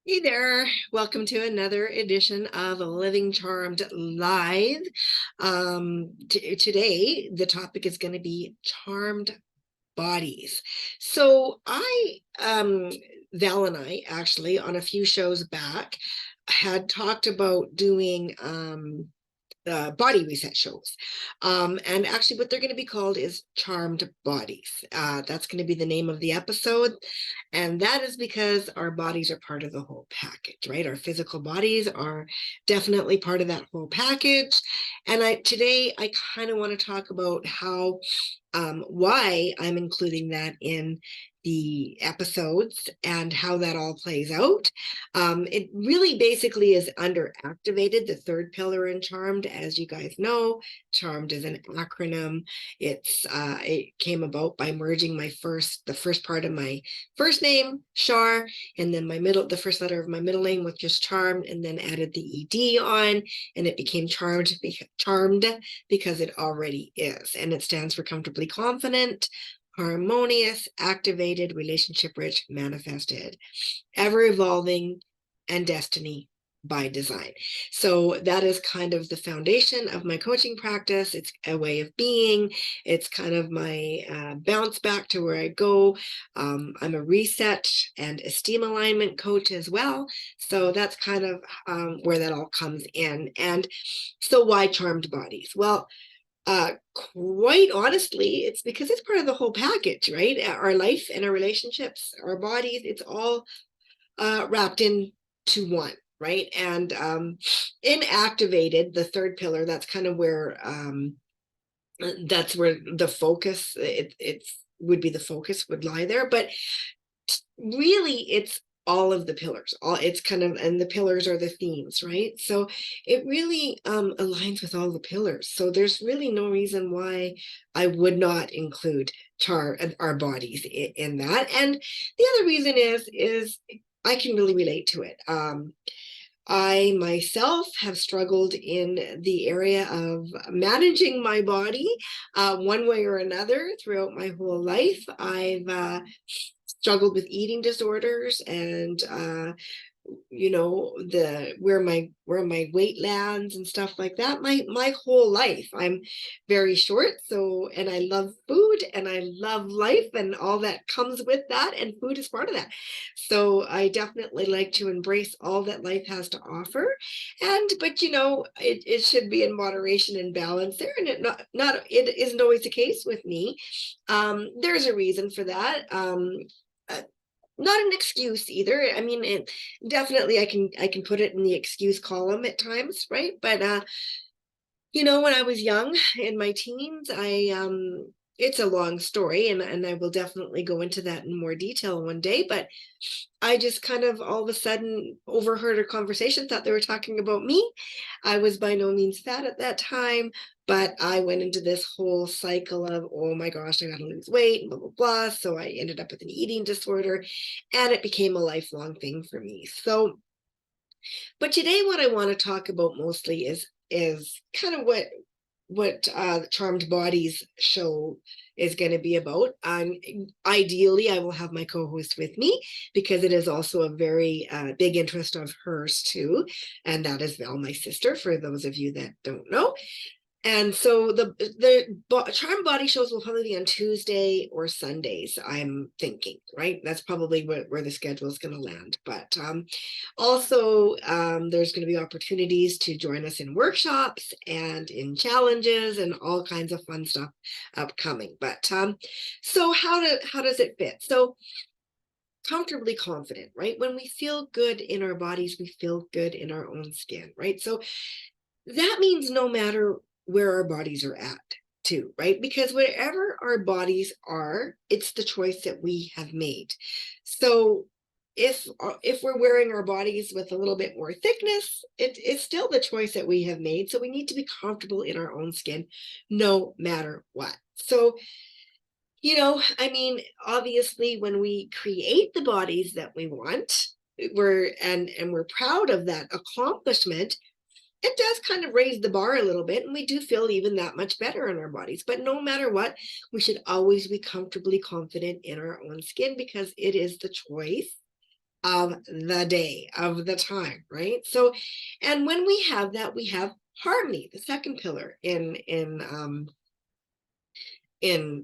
Hey there, welcome to another edition of Living Charmed Live. Today, the topic is going to be charmed bodies. So Val and I actually, on a few shows back, had talked about doing body reset shows. And actually, what they're going to be called is Charmed Bodies. That's going to be the name of the episode. And that is because our bodies are part of the whole package, right? Our physical bodies are definitely part of that whole package. And today I kind of want to talk about why I'm including that in the episodes and how that all plays out. It really basically is under activated, the third pillar in Charmed. As you guys know, Charmed is an acronym. It came about by merging the first part of my first name, Shar, and then the first letter of my middle name was just Charmed, and then added the ed on, and it became Charmed because it already is, and it stands for comfortably confident, harmonious, activated, relationship rich, manifested, ever evolving, and destiny by design. So that is kind of the foundation of my coaching practice. It's a way of being. It's kind of my bounce back to where I go. I'm a reset and esteem alignment coach as well. So that's kind of where that all comes in. And so why charmed bodies? Well, quite honestly, it's because it's part of the whole package, right? Our life and our relationships, our bodies, it's all wrapped into one, right? And inactivated, the third pillar, that's where the focus, it's would be the focus would lie there. But really, it's all of the pillars, all it's kind of, and the pillars are the themes, right? So it really aligns with all the pillars, so there's really no reason why I would not include our bodies in that. And the other reason is I can really relate to it. I myself have struggled in the area of managing my body one way or another throughout my whole life. I've struggled with eating disorders, and the where my weight lands and stuff like that. My whole life, I'm very short, so, and I love food and I love life and all that comes with that, and food is part of that. So I definitely like to embrace all that life has to offer. And but it should be in moderation and balance there, and it isn't always the case with me. There's a reason for that. Uh, Not an excuse either. I mean, definitely I can put it in the excuse column at times, right? But when I was young in my teens, I it's a long story, and I will definitely go into that in more detail one day. But I just kind of all of a sudden overheard a conversation, thought they were talking about me. I was by no means fat at that time, but I went into this whole cycle of, oh my gosh, I got to lose weight, and blah, blah, blah. So I ended up with an eating disorder, and it became a lifelong thing for me. So, but today what I want to talk about mostly is kind of what Charmed Bodies show is going to be about. Ideally, I will have my co-host with me because it is also a very big interest of hers too, and that is Val, my sister. For those of you that don't know, and so the charm body shows will probably be on Tuesday or Sundays, I'm thinking, right? That's probably where the schedule is going to land. But also, there's going to be opportunities to join us in workshops and in challenges and all kinds of fun stuff upcoming. But so how does it fit? So comfortably confident, right? When we feel good in our bodies, we feel good in our own skin, right? So that means no matter where our bodies are at too, right? Because wherever our bodies are, it's the choice that we have made. So if we're wearing our bodies with a little bit more thickness, it's still the choice that we have made. So we need to be comfortable in our own skin no matter what. So I mean, obviously when we create the bodies that we want, we're proud of that accomplishment. It does kind of raise the bar a little bit, and we do feel even that much better in our bodies. But no matter what, we should always be comfortably confident in our own skin because it is the choice of the day, of the time, right? So, and when we have that, we have harmony, the second pillar in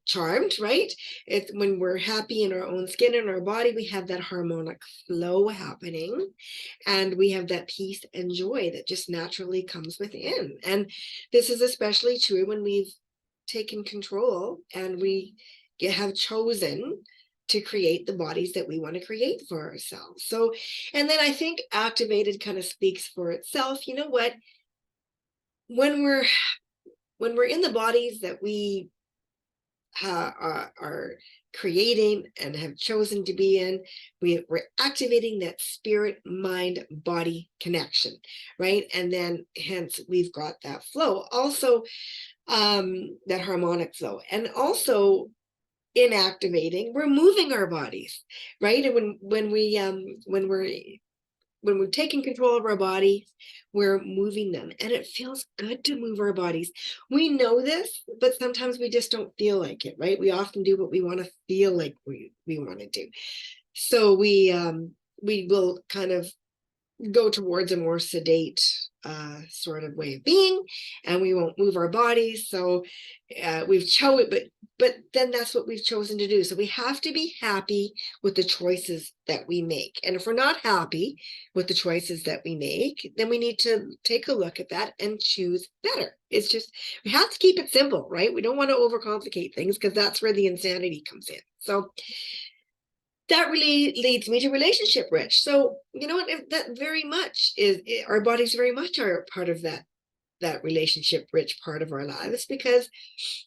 Charmed, right? It's when we're happy in our own skin and our body, we have that harmonic flow happening, and we have that peace and joy that just naturally comes within. And this is especially true when we've taken control and we have chosen to create the bodies that we want to create for ourselves. So, and then I think activated kind of speaks for itself. You know what? When we're in the bodies that we are creating and have chosen to be in, we're activating that spirit mind body connection, right? And then hence we've got that flow also, that harmonic flow. And also in activating, we're moving our bodies, right? And when we're taking control of our bodies, we're moving them, and it feels good to move our bodies. We know this, but sometimes we just don't feel like it, right? We often do what we want to feel like we want to do. So we will kind of go towards a more sedate sort of way of being, and we won't move our bodies. So we've chosen, but then that's what we've chosen to do. So we have to be happy with the choices that we make. And if we're not happy with the choices that we make, then we need to take a look at that and choose better. It's just, we have to keep it simple, right? We don't want to overcomplicate things, because that's where the insanity comes in. So that really leads me to relationship rich. So, you know what, that very much is, our bodies very much are part of that relationship rich part of our lives, because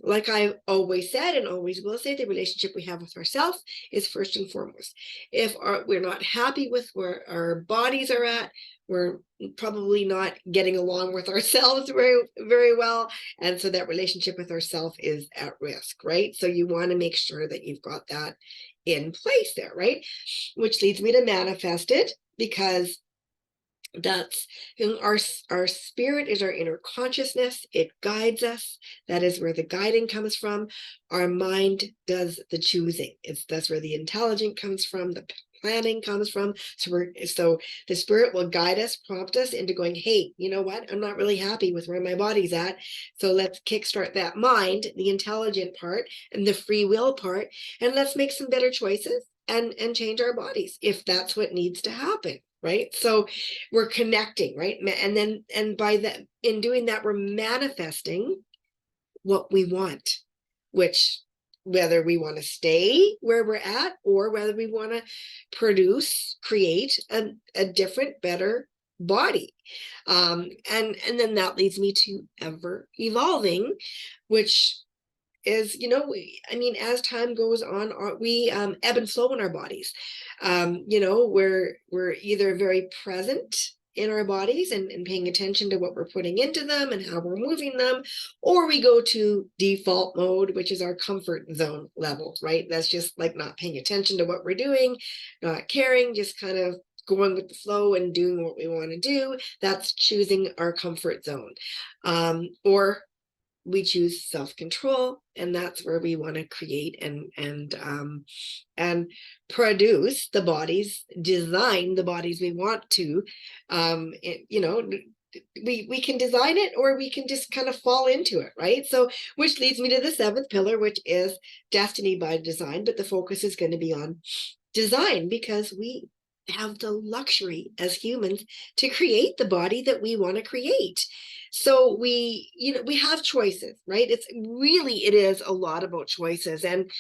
like I've always said and always will say, the relationship we have with ourselves is first and foremost. If we're not happy with where our bodies are at, we're probably not getting along with ourselves very, very well. And so that relationship with ourselves is at risk, right? So you want to make sure that you've got that in place there, right? Which leads me to manifest it, because that's, you know, our spirit is our inner consciousness. It guides us. That is where the guiding comes from. Our mind does the choosing. That's where the intelligence comes from, the planning comes from. So the spirit will guide us, prompt us into going, hey, you know what, I'm not really happy with where my body's at, so let's kickstart that mind, the intelligent part and the free will part, and let's make some better choices and change our bodies if that's what needs to happen, right? So we're connecting, right? And by that, in doing that, we're manifesting what we want, which, whether we want to stay where we're at or whether we want to create a different, better body. And then that leads me to ever evolving, which is, you know, I mean, as time goes on, we ebb and flow in our bodies. You know, we're either very present in our bodies and paying attention to what we're putting into them and how we're moving them, or we go to default mode, which is our comfort zone level, right? That's just like not paying attention to what we're doing, not caring, just kind of going with the flow and doing what we want to do. That's choosing our comfort zone. Or we choose self-control, and that's where we want to create and produce the bodies, design the bodies we want to. You know, we can design it, or we can just kind of fall into it, right? So, which leads me to the seventh pillar, which is destiny by design, but the focus is going to be on design, because we have the luxury as humans to create the body that we want to create. So we, you know, we have choices, right? It is a lot about choices. And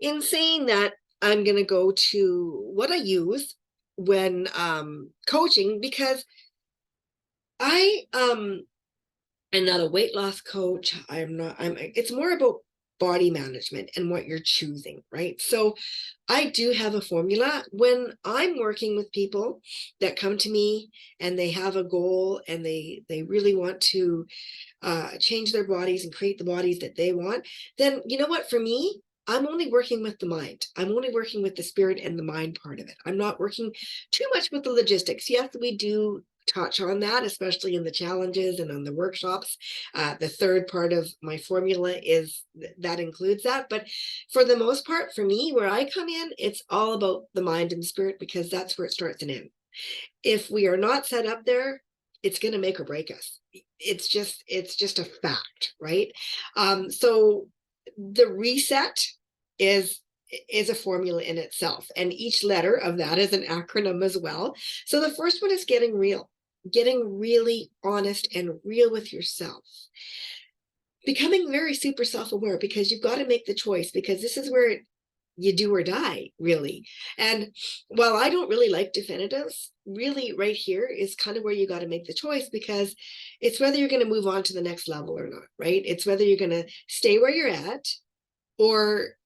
in saying that, I'm going to go to what I use when coaching, because I am not a weight loss coach. It's more about body management and what you're choosing, right? So I do have a formula when I'm working with people that come to me and they have a goal and they really want to change their bodies and create the bodies that they want. Then, you know what, for me, I'm only working with the mind. I'm only working with the spirit and the mind part of it. I'm not working too much with the logistics. Yes, we do touch on that, especially in the challenges and on the workshops. The third part of my formula is that includes that. But for the most part, for me, where I come in, it's all about the mind and spirit, because that's where it starts and ends. If we are not set up there, it's going to make or break us. It's just a fact, right? So the reset is a formula in itself, and each letter of that is an acronym as well. So the first one is getting real, getting really honest and real with yourself, becoming very super self-aware, because you've got to make the choice, because this is where you do or die, really. And while I don't really like definitives, really right here is kind of where you got to make the choice, because it's whether you're going to move on to the next level or not, right? It's whether you're going to stay where you're at, or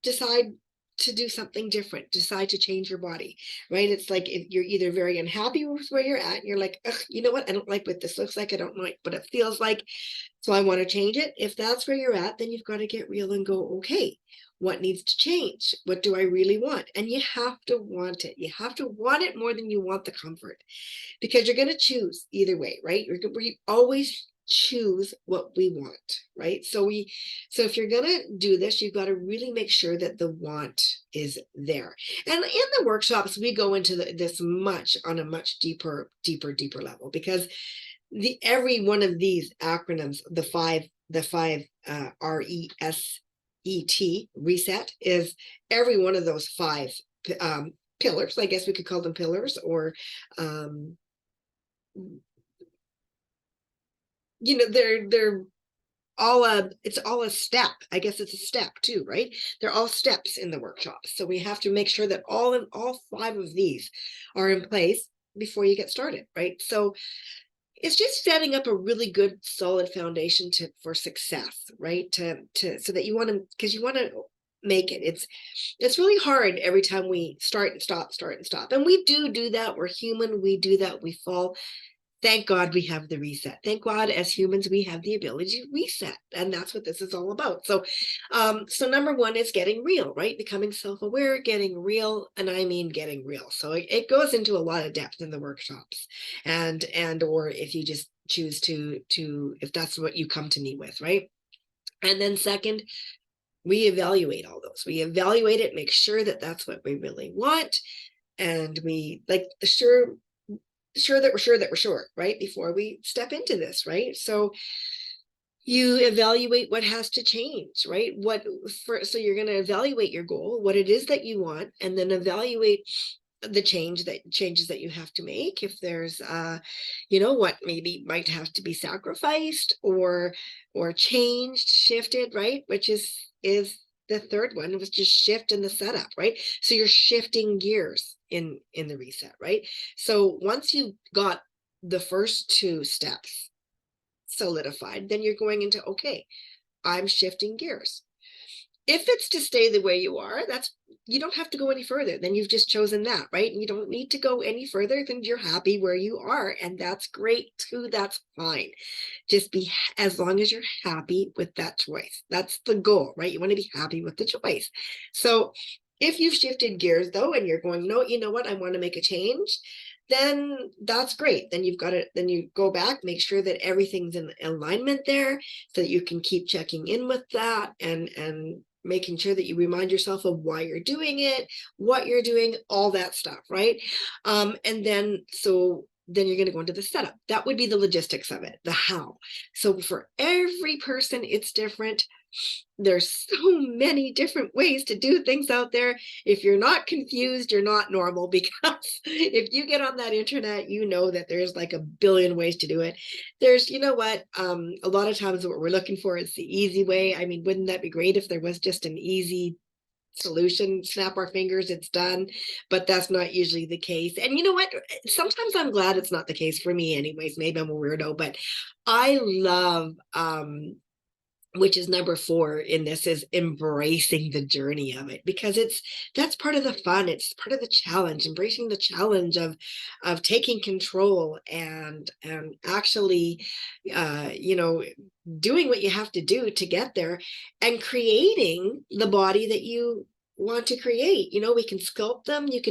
decide to do something different, decide to change your body, right? It's like if you're either very unhappy with where you're at, and you're like, you know what, I don't like what this looks like, I don't like what it feels like, so I want to change it. If that's where you're at, then you've got to get real and go, okay, what needs to change? What do I really want? And you have to want it. You have to want it more than you want the comfort, because you're going to choose either way, right? We always choose what we want, right? So if you're going to do this, you've got to really make sure that the want is there. And in the workshops, we go into this much on a much deeper level, because every one of these acronyms, the five RESET, reset, is every one of those five pillars. I guess we could call them pillars, or they're all it's all a step. I guess it's a step too, right? They're all steps in the workshops. So we have to make sure that all five of these are in place before you get started, right? So it's just setting up a really good solid foundation for success, right? So that you want to, because you want to make it. It's really hard every time we start and stop, and we do that. We're human. We do that. We fall. Thank God we have the reset. Thank God as humans we have the ability to reset, and that's what this is all about. So number one is getting real, right? Becoming self-aware, getting real, and I mean getting real. So it goes into a lot of depth in the workshops, and or if you just choose to if that's what you come to me with, right? And then second, we evaluate all those. We evaluate it, make sure that that's what we really want, and we like sure that we're sure, right? Before we step into this, right? So you evaluate what has to change, right? So you're going to evaluate your goal, what it is that you want, and then evaluate the changes that you have to make. If there's what maybe might have to be sacrificed or changed, shifted, right? Which is the third one, was just shift in the setup, right? So you're shifting gears in the reset, right? So once you got the first two steps solidified, then you're going into, okay, I'm shifting gears. If it's to stay the way you are, you don't have to go any further. Then you've just chosen that, right? And you don't need to go any further than you're happy where you are. And that's great too. That's fine. Just be, as long as you're happy with that choice. That's the goal, right? You want to be happy with the choice. So if you've shifted gears though, and you're going, no, you know what, I want to make a change, then that's great. Then then you go back, make sure that everything's in alignment there, so that you can keep checking in with that, and making sure that you remind yourself of why you're doing it, what you're doing, all that stuff, right? And then you're going to go into the setup. That would be the logistics of it, the how. So for every person, it's different. There's so many different ways to do things out there. If you're not confused, you're not normal, because if you get on that internet, you know that there's like a billion ways to do it. There's, a lot of times what we're looking for is the easy way. I mean, wouldn't that be great if there was just an easy solution, snap our fingers, it's done? But that's not usually the case. And you know what, sometimes I'm glad it's not the case for me anyways. Maybe I'm a weirdo, but I love which is number 4 in this, is embracing the journey of it, because that's part of the fun. It's part of the challenge, embracing the challenge of taking control and actually doing what you have to do to get there, and creating the body that you want to create. We can sculpt them. You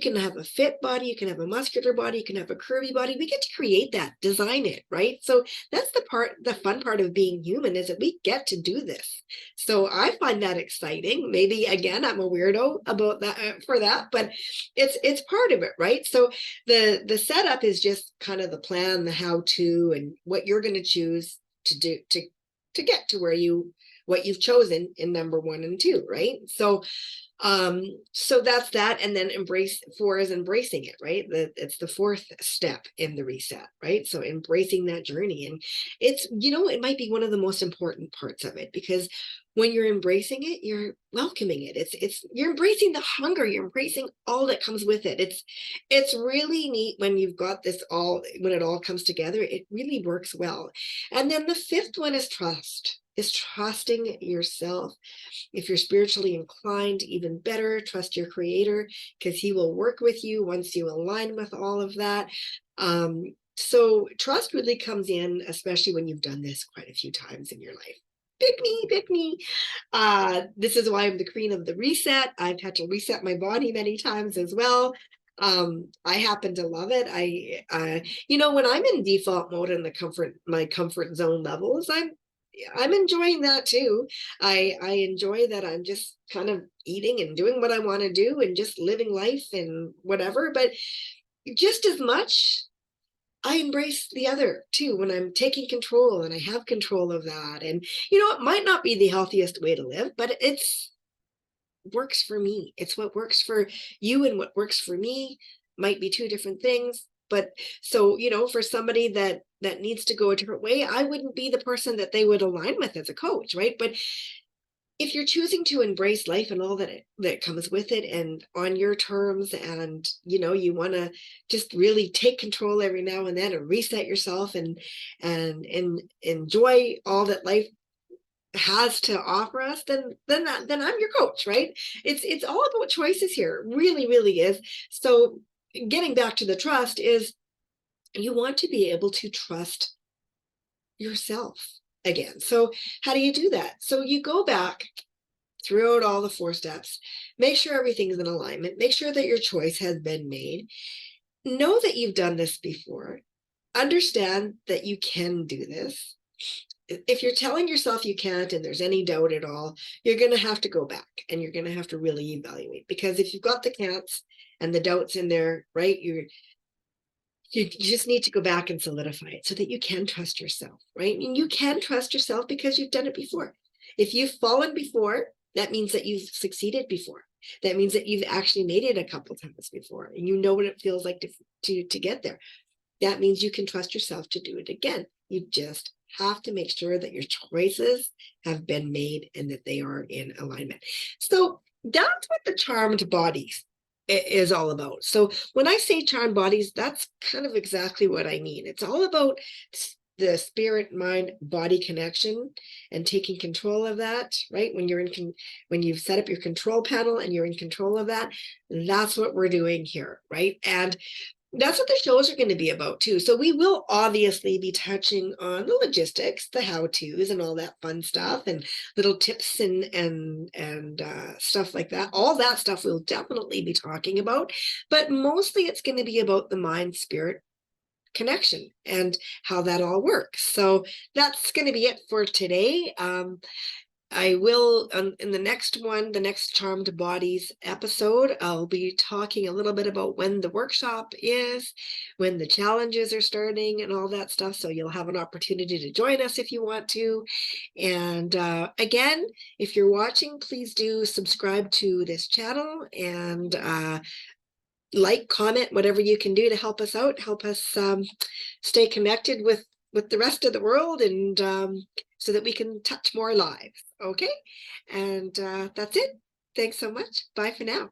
can have a fit body, you can have a muscular body, you can have a curvy body. We get to create that, design it, right? So that's the fun part of being human, is that we get to do this. So I find that exciting. Maybe again, I'm a weirdo about that for that, but it's part of it, right? So the setup is just kind of the plan, the how to, and what you're going to choose to do to get to what you've chosen in number 1 and 2, right? So that's that. And then 4 is embracing it, right? It's the 4th step in the reset, right? So embracing that journey. And it's, it might be one of the most important parts of it, because when you're embracing it, you're welcoming it. You're embracing the hunger, you're embracing all that comes with it. It's really neat when you've got when it all comes together. It really works well. And then the 5th one is trust. Is trusting yourself. If you're spiritually inclined, even better, trust your creator, because he will work with you once you align with all of that. So trust really comes in, especially when you've done this quite a few times in your life. Pick me. This is why I'm the queen of the reset. I've had to reset my body many times as well. I happen to love it. When I'm in default mode in my comfort zone levels, I'm enjoying that too. I enjoy that I'm just kind of eating and doing what I want to do and just living life and whatever. But just as much, I embrace the other too, when I'm taking control and I have control of that. And, it might not be the healthiest way to live, but it's works for me. It's what works for you, and what works for me might be 2 different things. But so, for somebody that needs to go a different way, I wouldn't be the person that they would align with as a coach, right? But if you're choosing to embrace life and all that comes with it, and on your terms, and you want to just really take control every now and then and reset yourself and enjoy all that life has to offer us, then I'm your coach, right? It's all about choices here. It really, really is. So getting back to the trust, is you want to be able to trust yourself again. So how do you do that? So you go back throughout all the 4 steps, make sure everything's in alignment, make sure that your choice has been made, know that you've done this before, understand that you can do this. If you're telling yourself you can't and there's any doubt at all, you're going to have to go back and you're going to have to really evaluate, because if you've got the can'ts and the doubts in there, right, you just need to go back and solidify it so that you can trust yourself, right? And you can trust yourself because you've done it before. If you've fallen before, that means that you've succeeded before. That means that you've actually made it a couple times before, and you know what it feels like to get there. That means you can trust yourself to do it again. You just have to make sure that your choices have been made and that they are in alignment. So that's what the charmed bodies is all about. So when I say charmed bodies, that's kind of exactly what I mean. It's all about the spirit, mind, body connection and taking control of that, right? When you've set up your control panel and you're in control of that, that's what we're doing here, right? And that's what the shows are going to be about too. So we will obviously be touching on the logistics, the how-tos and all that fun stuff, and little tips and stuff like that. All that stuff we'll definitely be talking about, but mostly it's going to be about the mind spirit connection and how that all works. So that's going to be it for today. I will, in the next Charmed Bodies episode, I'll be talking a little bit about when the workshop is, when the challenges are starting and all that stuff. So you'll have an opportunity to join us if you want to. And again, if you're watching, please do subscribe to this channel and like, comment, whatever you can do to help us out, help us stay connected with the rest of the world, and so that we can touch more lives. Okay, and that's it. Thanks so much. Bye for now.